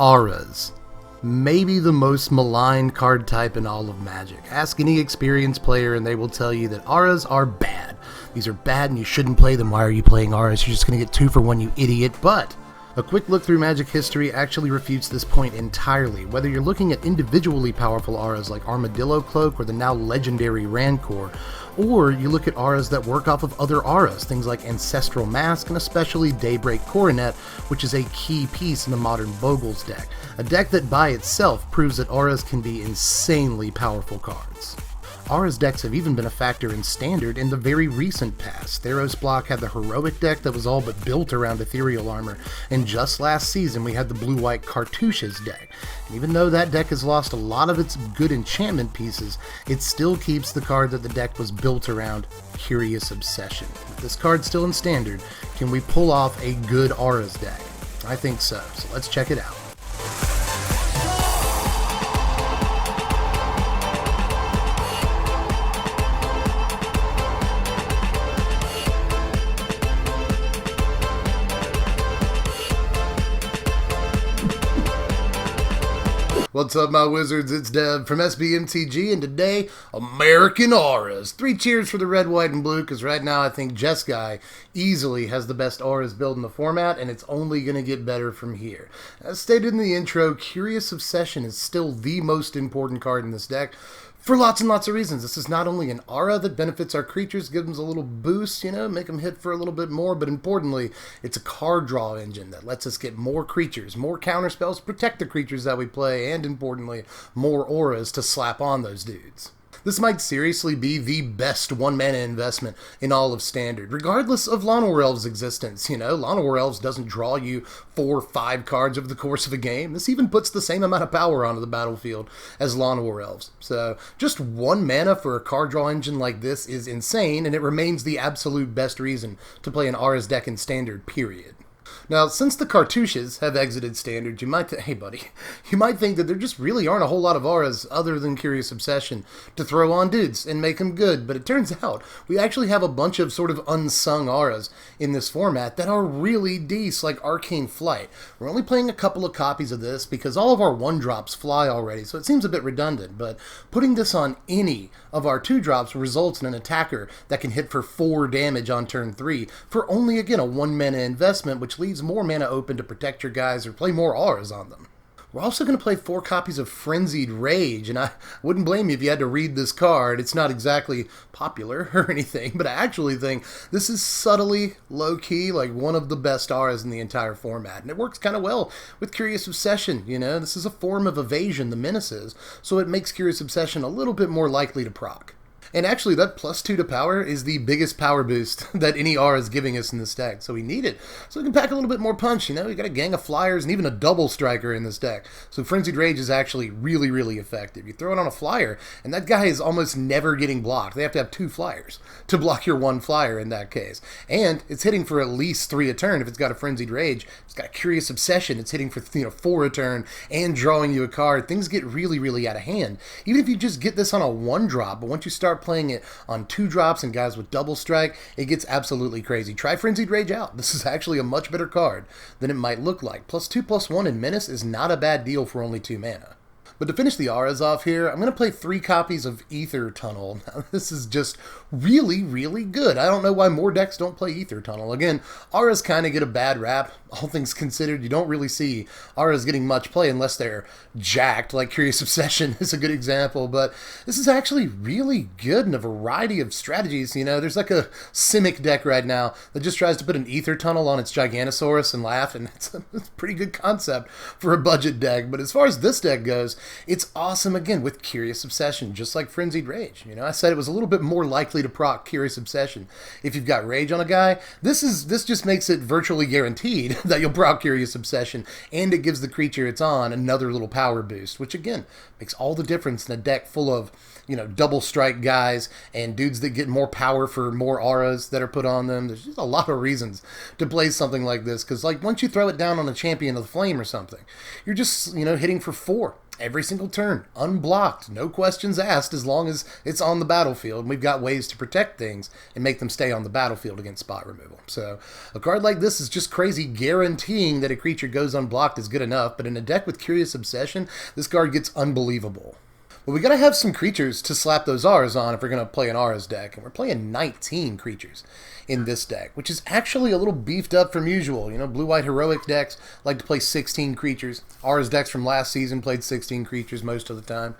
Auras. Maybe the most maligned card type in all of Magic. Ask any experienced player and they will tell you that Auras are bad. These are bad and you shouldn't play them. Why are you playing Auras? You're just going to get 2 for 1, you idiot. But a quick look through Magic history actually refutes this point entirely. Whether you're looking at individually powerful Auras like Armadillo Cloak or the now legendary Rancor, or you look at auras that work off of other auras, things like Ancestral Mask and especially Daybreak Coronet, which is a key piece in the modern Bogles deck. A deck that by itself proves that auras can be insanely powerful cards. Auras decks have even been a factor in Standard in the very recent past. Theros Block had the Heroic deck that was all but built around Ethereal Armor, and just last season we had the Blue-White Cartouches deck. And even though that deck has lost a lot of its good enchantment pieces, it still keeps the card that the deck was built around, Curious Obsession. With this card still in Standard, can we pull off a good Auras deck? I think so let's check it out. What's up, my wizards? It's Dev from Mtg, and today, American Auras. 3 cheers for the red, white, and blue, because right now I think Jeskai easily has the best Auras build in the format, and it's only going to get better from here. As stated in the intro, Curious Obsession is still the most important card in this deck, for lots and lots of reasons. This is not only an aura that benefits our creatures, gives them a little boost, make them hit for a little bit more, but importantly, it's a card draw engine that lets us get more creatures, more counterspells, protect the creatures that we play, and importantly, more auras to slap on those dudes. This might seriously be the best 1-mana investment in all of Standard, regardless of Llanowar Elves' existence. Llanowar Elves doesn't draw you 4 or 5 cards over the course of a game. This even puts the same amount of power onto the battlefield as Llanowar Elves. So, just 1 mana for a card draw engine like this is insane, and it remains the absolute best reason to play an Auras deck in Standard, period. Now, since the Cartouches have exited Standard, you might think that there just really aren't a whole lot of auras other than Curious Obsession to throw on dudes and make them good, but it turns out we actually have a bunch of sort of unsung auras in this format that are really decent, like Arcane Flight. We're only playing a couple of copies of this because all of our 1-drops fly already, so it seems a bit redundant, but putting this on any of our 2-drops results in an attacker that can hit for 4 damage on turn 3 for only, again, a 1-mana investment, which leaves more mana open to protect your guys or play more auras on them. We're also going to play 4 copies of Frenzied Rage, and I wouldn't blame you if you had to read this card. It's not exactly popular or anything, but I actually think this is subtly, low-key, like one of the best auras in the entire format, and it works kind of well with Curious Obsession. This is a form of evasion, the menaces, so it makes Curious Obsession a little bit more likely to proc. And actually, that +2 to power is the biggest power boost that any aura is giving us in this deck, so we need it. So we can pack a little bit more punch, we got a gang of flyers and even a double striker in this deck. So Frenzied Rage is actually really, really effective. You throw it on a flyer, and that guy is almost never getting blocked. They have to have 2 flyers to block your 1 flyer in that case. And it's hitting for at least 3 a turn if it's got a Frenzied Rage. It's got a Curious Obsession. It's hitting for 4 a turn and drawing you a card. Things get really, really out of hand. Even if you just get this on a 1-drop, but once you start playing it on 2-drops and guys with double strike, it gets absolutely crazy. Try Frenzied Rage out. This is actually a much better card than it might look like. +2/+1 in Menace is not a bad deal for only 2 mana. But to finish the auras off here, I'm going to play 3 copies of Aether Tunnel. Now, this is just really, really good. I don't know why more decks don't play Aether Tunnel. Again, auras kind of get a bad rap. All things considered, you don't really see auras getting much play unless they're jacked, like Curious Obsession is a good example. But this is actually really good in a variety of strategies. There's like a Simic deck right now that just tries to put an Aether Tunnel on its Giganosaurus and laugh, and it's a pretty good concept for a budget deck. But as far as this deck goes, it's awesome again with Curious Obsession, just like Frenzied Rage. I said it was a little bit more likely to proc Curious Obsession if you've got Rage on a guy. This just makes it virtually guaranteed that you'll proc Curious Obsession, and it gives the creature it's on another little power boost, which again makes all the difference in a deck full of double strike guys and dudes that get more power for more auras that are put on them. There's just a lot of reasons to play something like this, because once you throw it down on a Champion of the Flame or something, you're just hitting for 4. every single turn, unblocked, no questions asked, as long as it's on the battlefield. And we've got ways to protect things and make them stay on the battlefield against spot removal. So a card like this is just crazy. Guaranteeing that a creature goes unblocked is good enough, but in a deck with Curious Obsession, this card gets unbelievable. But we gotta have some creatures to slap those auras on if we're gonna play an auras deck, and we're playing 19 creatures in this deck, which is actually a little beefed up from usual. You know, blue-white heroic decks like to play 16 creatures. Auras decks from last season played 16 creatures most of the time.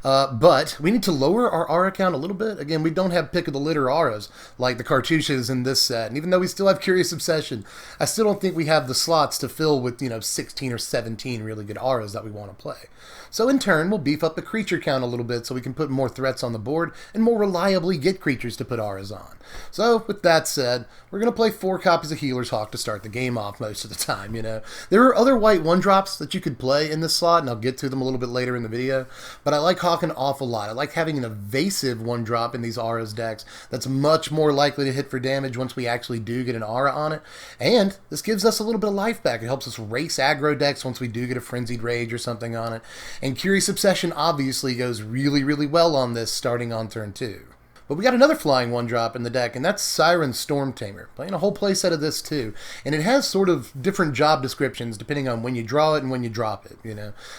But we need to lower our aura count a little bit. Again, we don't have pick of the litter auras like the cartouches in this set. And even though we still have Curious Obsession, I still don't think we have the slots to fill with, 16 or 17 really good auras that we want to play. So in turn, we'll beef up the creature count a little bit so we can put more threats on the board and more reliably get creatures to put auras on. So with that said, we're going to play 4 copies of Healer's Hawk to start the game off most of the time, There are other white 1-drops that you could play in this slot, and I'll get to them a little bit later in the video, but I like Hawk an awful lot. I like having an evasive 1-drop in these auras decks that's much more likely to hit for damage once we actually do get an aura on it, and this gives us a little bit of life back. It helps us race aggro decks once we do get a Frenzied Rage or something on it, and Curious Obsession obviously goes really, really well on this starting on turn 2. But we got another flying 1-drop in the deck, and that's Siren Storm Tamer. Playing a whole playset of this too. And it has sort of different job descriptions depending on when you draw it and when you drop it,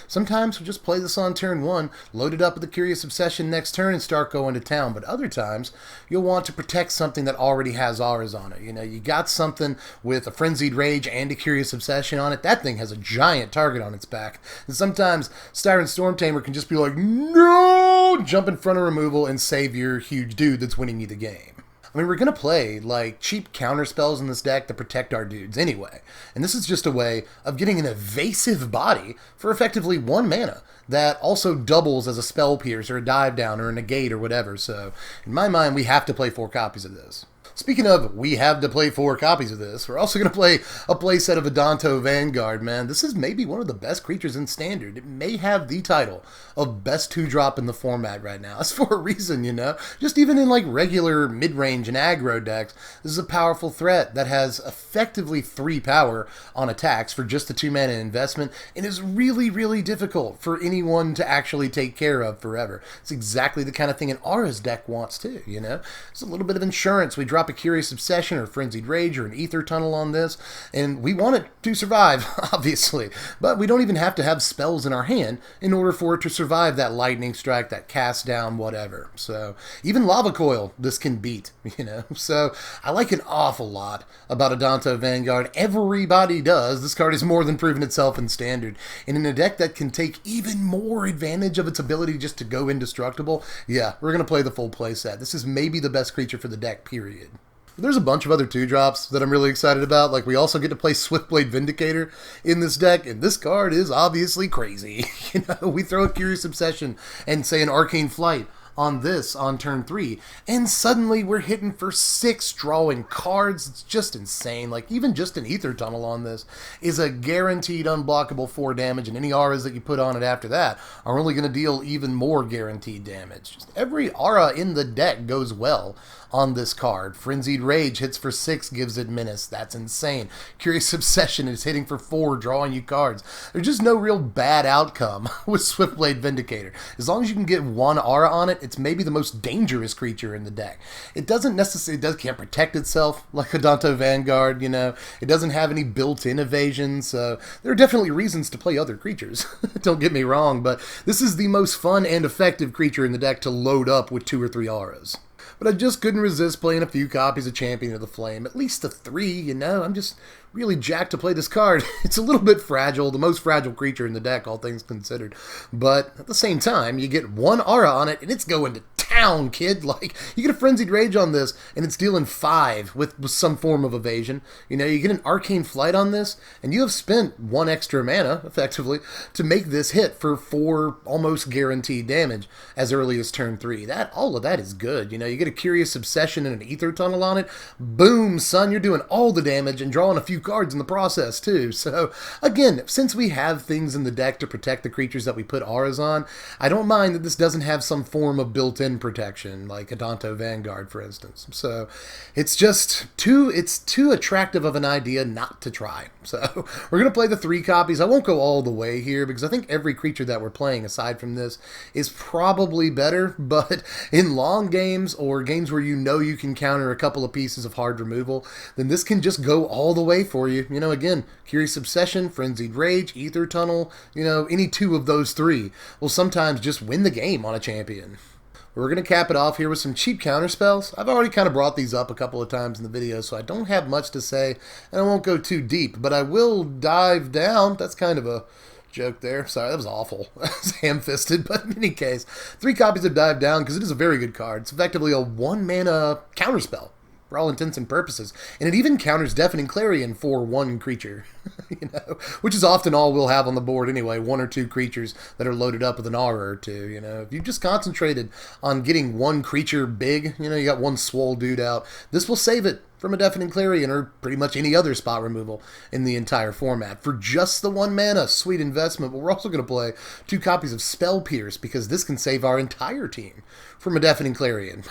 Sometimes we'll just play this on turn 1, load it up with the Curious Obsession next turn and start going to town. But other times, you'll want to protect something that already has auras on it. You got something with a Frenzied Rage and a Curious Obsession on it. That thing has a giant target on its back. And sometimes Siren Storm Tamer can just be like, no! Jump in front of removal and save your huge dude that's winning you the game. I mean, we're going to play, cheap counter spells in this deck to protect our dudes anyway. And this is just a way of getting an evasive body for effectively 1 mana that also doubles as a spell pierce or a dive down or a negate or whatever. So, in my mind, we have to play 4 copies of this. Speaking of, we have to play 4 copies of this, we're also going to play a playset of Adanto Vanguard Man. This is maybe one of the best creatures in Standard. It may have the title of best 2-drop in the format right now. That's for a reason, Just even in regular mid-range and aggro decks, this is a powerful threat that has effectively 3 power on attacks for just the 2-mana investment and is really, really difficult for anyone to actually take care of forever. It's exactly the kind of thing an Aura's deck wants too, It's a little bit of insurance. We drop a Curious Obsession or Frenzied Rage or an Ether Tunnel on this, and we want it to survive, obviously, but we don't even have to have spells in our hand in order for it to survive that Lightning Strike, that Cast Down, whatever. So even Lava Coil this can beat, So I like an awful lot about Adanto Vanguard. Everybody does. This card has more than proven itself in Standard, and in a deck that can take even more advantage of its ability just to go indestructible, yeah, we're going to play the full playset. This is maybe the best creature for the deck, period. There's a bunch of other 2-drops that I'm really excited about. We also get to play Swiftblade Vindicator in this deck, and this card is obviously crazy. We throw a Curious Obsession and say an Arcane Flight on this on turn 3, and suddenly we're hitting for 6 drawing cards. It's just insane. Even just an Ether Tunnel on this is a guaranteed unblockable 4 damage, and any auras that you put on it after that are only going to deal even more guaranteed damage. Just every aura in the deck goes well on this card. Frenzied Rage hits for 6, gives it menace. That's insane. Curious Obsession is hitting for 4, drawing you cards. There's just no real bad outcome with Swiftblade Vindicator. As long as you can get 1 aura on it, it's maybe the most dangerous creature in the deck. It doesn't necessarily, can't protect itself like Adanto Vanguard, It doesn't have any built-in evasion, so there are definitely reasons to play other creatures. Don't get me wrong, but this is the most fun and effective creature in the deck to load up with 2 or 3 auras. But I just couldn't resist playing a few copies of Champion of the Flame. At least a 3, I'm just really jacked to play this card. It's a little bit fragile, the most fragile creature in the deck, all things considered. But at the same time, you get 1 aura on it, and it's going to town, kid. You get a Frenzied Rage on this, and it's dealing 5 with some form of evasion. You get an Arcane Flight on this, and you have spent 1 extra mana, effectively, to make this hit for 4 almost guaranteed damage as early as turn 3. All of that is good. You get a Curious Obsession and an Ether Tunnel on it. Boom, son, you're doing all the damage and drawing a few cards in the process, too. So, again, since we have things in the deck to protect the creatures that we put auras on, I don't mind that this doesn't have some form of built-in protection protection, like Adanto Vanguard, for instance. So it's just too attractive of an idea not to try. So we're going to play the 3 copies. I won't go all the way here because I think every creature that we're playing aside from this is probably better, but in long games or games where you know you can counter a couple of pieces of hard removal, then this can just go all the way for you. You know, again, Curious Obsession, Frenzied Rage, Ether Tunnel, you know, any 2 of those 3 will sometimes just win the game on a champion. We're going to cap it off here with some cheap counter spells. I've already kind of brought these up a couple of times in the video, so I don't have much to say, and I won't go too deep, but I will dive down. That's kind of a joke there. Sorry, that was awful. That was ham-fisted, but in any case, 3 copies of Dive Down because it is a very good card. It's effectively a 1-mana counter spell for all intents and purposes, and it even counters Deafening Clarion for 1 creature, you know, which is often all we'll have on the board anyway, 1 or 2 creatures that are loaded up with an aura or 2, you know. If you just concentrated on getting 1 creature big, you know, you got 1 swole dude out, this will save it from a Deafening Clarion or pretty much any other spot removal in the entire format. For just the 1 mana, sweet investment, but we're also going to play 2 copies of Spell Pierce because this can save our entire team from a Deafening Clarion.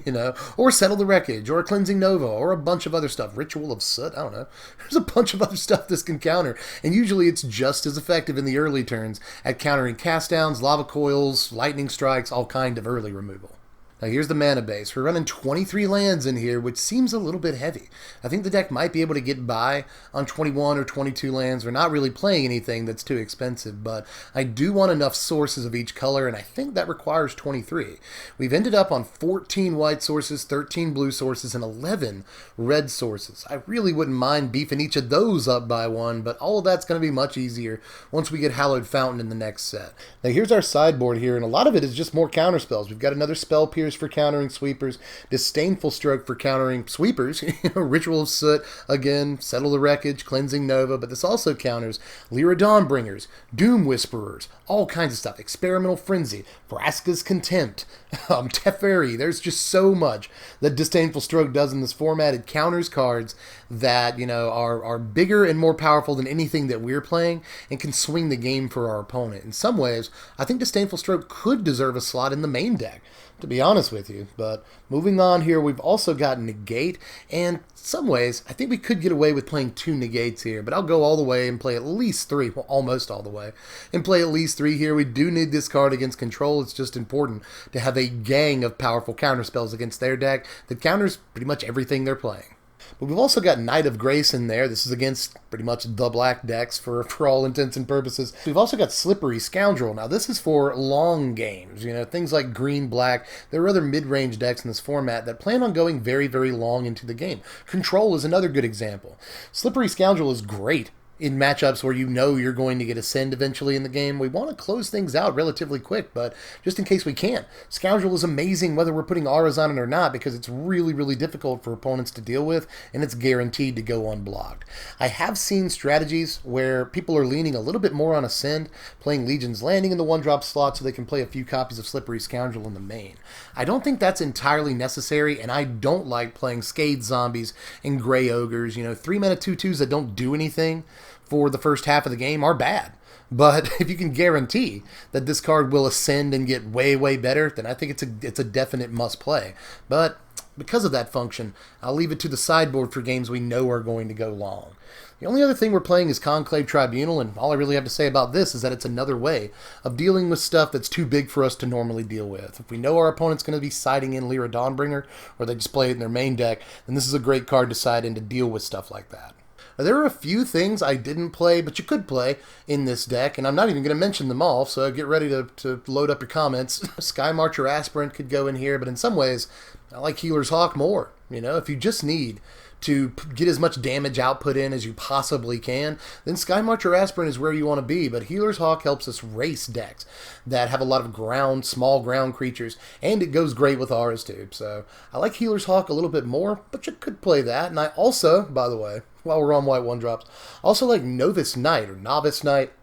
You know, or Settle the Wreckage, or a Cleansing Nova, or a bunch of other stuff. Ritual of Soot, I don't know. There's a bunch of other stuff this can counter, and usually it's just as effective in the early turns at countering cast downs, lava coils, lightning strikes, all kind of early removal. Now here's the mana base. We're running 23 lands in here, which seems a little bit heavy. I think the deck might be able to get by on 21 or 22 lands. We're not really playing anything that's too expensive, but I do want enough sources of each color, and I think that requires 23. We've ended up on 14 white sources, 13 blue sources, and 11 red sources. I really wouldn't mind beefing each of those up by 1, but all of that's going to be much easier once we get Hallowed Fountain in the next set. Now here's our sideboard here, and a lot of it is just more counter spells. We've got another Spell Pierce for countering sweepers, Disdainful Stroke for countering sweepers, Ritual of Soot, again, Settle the Wreckage, Cleansing Nova, but this also counters Lyra Dawnbringers, Doom Whisperers, all kinds of stuff, Experimental Frenzy, Vraska's Contempt, Teferi. There's just so much that Disdainful Stroke does in this format. It counters cards that, you know, are bigger and more powerful than anything that we're playing and can swing the game for our opponent. In some ways, I think Disdainful Stroke could deserve a slot in the main deck, to be honest with you. But moving on here, we've also got Negate, and in some ways, I think we could get away with playing 2 Negates here, but I'll go all the way and play at least 3, well, almost all the way, and play at least 3 here. We do need this card against control. It's just important to have a gang of powerful counterspells against their deck that counters pretty much everything they're playing. But we've also got Knight of Grace in there. This is against pretty much the black decks for all intents and purposes. We've also got Slippery Scoundrel. Now this is for long games, you know, things like green-black. There are other mid-range decks in this format that plan on going very, very long into the game. Control is another good example. Slippery Scoundrel is great in matchups where you know you're going to get a send eventually in the game. We want to close things out relatively quick, but just in case we can't, Scoundrel is amazing whether we're putting auras on it or not because it's really, really difficult for opponents to deal with, and it's guaranteed to go unblocked. I have seen strategies where people are leaning a little bit more on Ascend, playing Legion's Landing in the 1-drop slot so they can play a few copies of Slippery Scoundrel in the main. I don't think that's entirely necessary, and I don't like playing Scathe Zombies and Grey Ogres. You know, 3-mana 2/2s that don't do anything for the first half of the game are bad. But if you can guarantee that this card will ascend and get way, way better, then I think it's a definite must play. But because of that function, I'll leave it to the sideboard for games we know are going to go long. The only other thing we're playing is Conclave Tribunal, and all I really have to say about this is that it's another way of dealing with stuff that's too big for us to normally deal with. If we know our opponent's going to be siding in Lyra Dawnbringer, or they just play it in their main deck, then this is a great card to side in to deal with stuff like that. Now, there are a few things I didn't play, but you could play in this deck, and I'm not even going to mention them all, so get ready to load up your comments. Sky Marcher Aspirant could go in here, but in some ways, I like Healer's Hawk more. You know, if you just need to get as much damage output in as you possibly can, then Sky Marcher Aspirant is where you want to be, but Healer's Hawk helps us race decks that have a lot of ground, small ground creatures, and it goes great with auras too. So I like Healer's Hawk a little bit more, but you could play that. And I also, by the way, while we're on white 1-drops, also like Novice Knight or Novice Knight.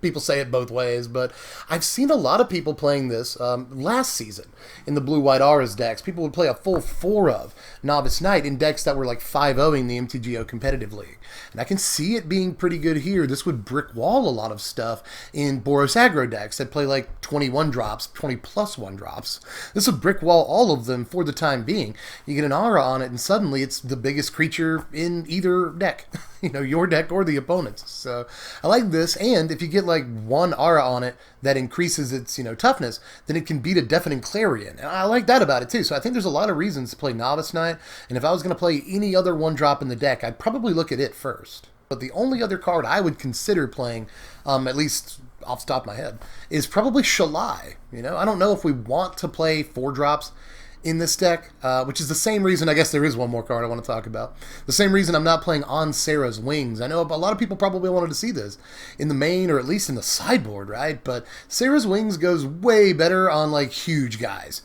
People say it both ways, but I've seen a lot of people playing this last season in the blue-white auras decks. People would play a full 4 of Novice Knight in decks that were like 5-0ing the MTGO competitive league. And I can see it being pretty good here. This would brick wall a lot of stuff in Boros aggro decks that play like 21 drops, 20 plus 1 drops. This would brick wall all of them for the time being. You get an aura on it and suddenly it's the biggest creature in either deck. You know, your deck or the opponent's. So I like this, and if you get like 1 aura on it that increases its, toughness, then it can beat a Deafening Clarion. And I like that about it too. So I think there's a lot of reasons to play Novice Knight, and if I was going to play any other 1-drop in the deck, I'd probably look at it first. But the only other card I would consider playing, at least off the top of my head, is probably Shalai. I don't know if we want to play 4-drops in this deck, which is the same reason, I guess there is one more card I want to talk about. The same reason I'm not playing On Sarah's Wings. I know a lot of people probably wanted to see this in the main or at least in the sideboard, right? But Sarah's Wings goes way better on like huge guys.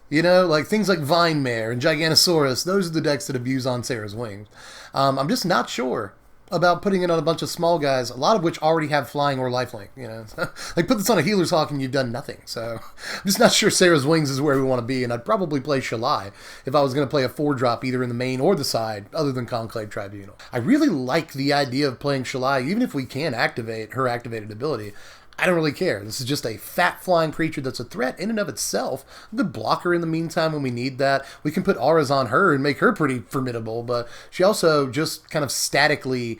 Like things like Vine Mare and Giganosaurus, those are the decks that abuse On Sarah's Wings. I'm just not sure about putting it on a bunch of small guys, a lot of which already have flying or lifelink. Like put this on a Healer's Hawk and you've done nothing. So I'm just not sure Sarah's Wings is where we want to be, and I'd probably play Shalai if I was going to play a 4-drop either in the main or the side, other than Conclave Tribunal. I really like the idea of playing Shalai, even if we can activate her activated ability. I don't really care. This is just a fat flying creature that's a threat in and of itself. A good blocker in the meantime when we need that. We can put auras on her and make her pretty formidable, but she also just kind of statically,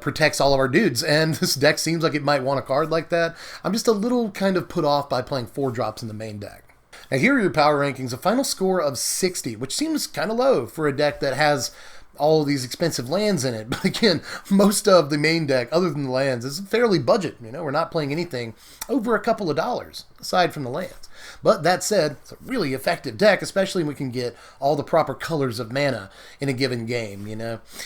protects all of our dudes, and this deck seems like it might want a card like that. I'm just a little kind of put off by playing 4-drops in the main deck. Now here are your power rankings. A final score of 60, which seems kind of low for a deck that has all of these expensive lands in it. But again, most of the main deck, other than the lands, is fairly budget. We're not playing anything over a couple of dollars, aside from the lands. But that said, it's a really effective deck, especially when we can get all the proper colors of mana in a given game,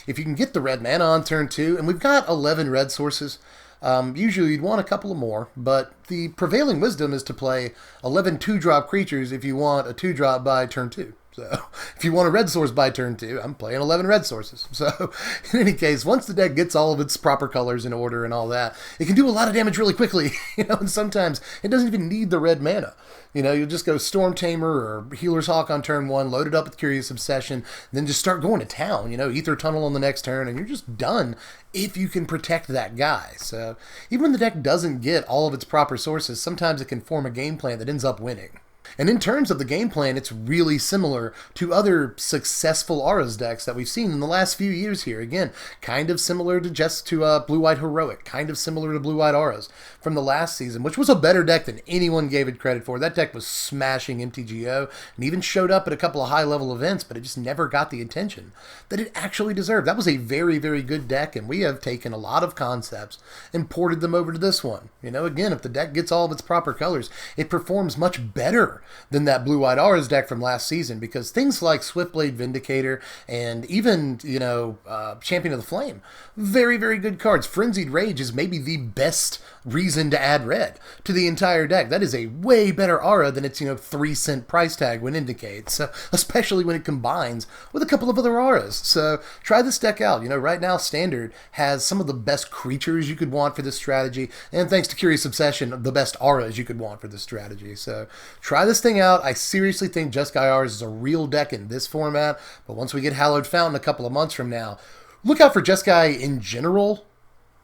If you can get the red mana on turn 2, and we've got 11 red sources, usually you'd want a couple of more, but the prevailing wisdom is to play 11 2-drop creatures if you want a 2-drop by turn 2. So if you want a red source by turn 2, I'm playing 11 red sources. So in any case, once the deck gets all of its proper colors in order and all that, it can do a lot of damage really quickly. And sometimes it doesn't even need the red mana. You'll just go Storm Tamer or Healer's Hawk on turn 1, load it up with Curious Obsession, then just start going to town, Ether Tunnel on the next turn, and you're just done if you can protect that guy. So even when the deck doesn't get all of its proper sources, sometimes it can form a game plan that ends up winning. And in terms of the game plan, it's really similar to other successful Auras decks that we've seen in the last few years here. Again, kind of similar to Blue-White Heroic, kind of similar to Blue-White Auras from the last season, which was a better deck than anyone gave it credit for. That deck was smashing MTGO and even showed up at a couple of high-level events, but it just never got the attention that it actually deserved. That was a very, very good deck, and we have taken a lot of concepts and ported them over to this one. Again, if the deck gets all of its proper colors, it performs much better than that Blue-White Auras deck from last season, because things like Swiftblade Vindicator and even, Champion of the Flame, very, very good cards. Frenzied Rage is maybe the best reason to add red to the entire deck. That is a way better aura than its, 3-cent price tag would indicate, so, especially when it combines with a couple of other auras. So try this deck out. Right now Standard has some of the best creatures you could want for this strategy, and thanks to Curious Obsession, the best auras you could want for this strategy. So try this thing out. I seriously think Jeskai Auras is a real deck in this format, but once we get Hallowed Fountain a couple of months from now, look out for Jeskai in general.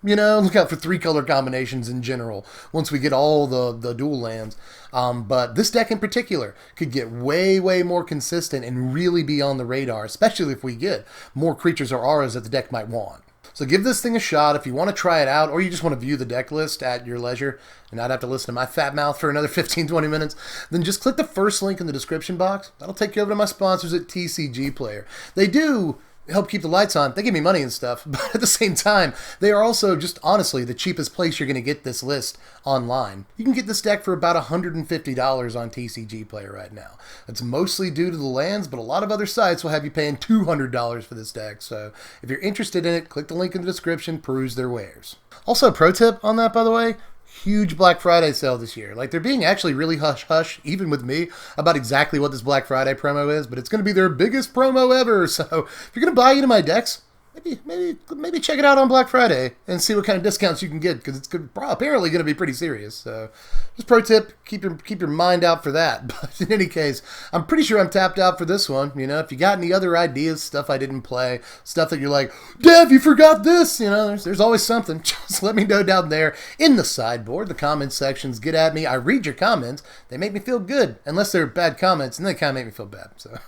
Look out for 3-color combinations in general once we get all the dual lands. But this deck in particular could get way, way more consistent and really be on the radar, especially if we get more creatures or auras that the deck might want. So give this thing a shot if you want to try it out, or you just want to view the deck list at your leisure and not have to listen to my fat mouth for another 15-20 minutes. Then just click the first link in the description box. That'll take you over to my sponsors at TCG Player. They do help keep the lights on. They give me money and stuff, but at the same time, they are also just honestly the cheapest place you're going to get this list online. You can get this deck for about $150 on TCG Player right now. It's mostly due to the lands, but a lot of other sites will have you paying $200 for this deck. So if you're interested in it, click the link in the description, peruse their wares. Also, pro tip on that, by the way, huge Black Friday sale this year. Like, they're being actually really hush-hush, even with me, about exactly what this Black Friday promo is, but it's going to be their biggest promo ever. So if you're going to buy into my decks, maybe check it out on Black Friday and see what kind of discounts you can get, because it's apparently going to be pretty serious. So, just pro tip: keep your mind out for that. But in any case, I'm pretty sure I'm tapped out for this one. You know, if you got any other ideas, stuff I didn't play, stuff that you're like, Dev, you forgot this. You know, there's always something. Just let me know down there in the sideboard, the comments sections. Get at me. I read your comments. They make me feel good, unless they're bad comments, and they kind of make me feel bad. So,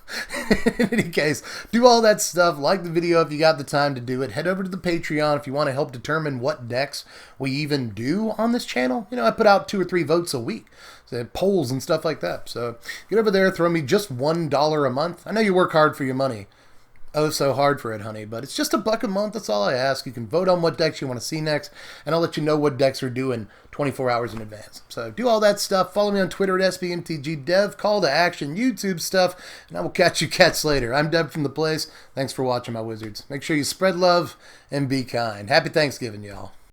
in any case, do all that stuff. Like the video if you got the time to do it. Head over to the Patreon if you want to help determine what decks we even do on this channel. You know, I put out 2 or 3 votes a week, so polls and stuff like that. So get over there, throw me just $1 a month. I know you work hard for your money. Oh, so hard for it, honey, but it's just $1 a month. That's all I ask. You can vote on what decks you want to see next, and I'll let you know what decks we're doing 24 hours in advance. So do all that stuff. Follow me on Twitter at SBMTGDev. Call to action, YouTube stuff, and I will catch you cats later. I'm Deb from The Place. Thanks for watching, my wizards. Make sure you spread love and be kind. Happy Thanksgiving, y'all.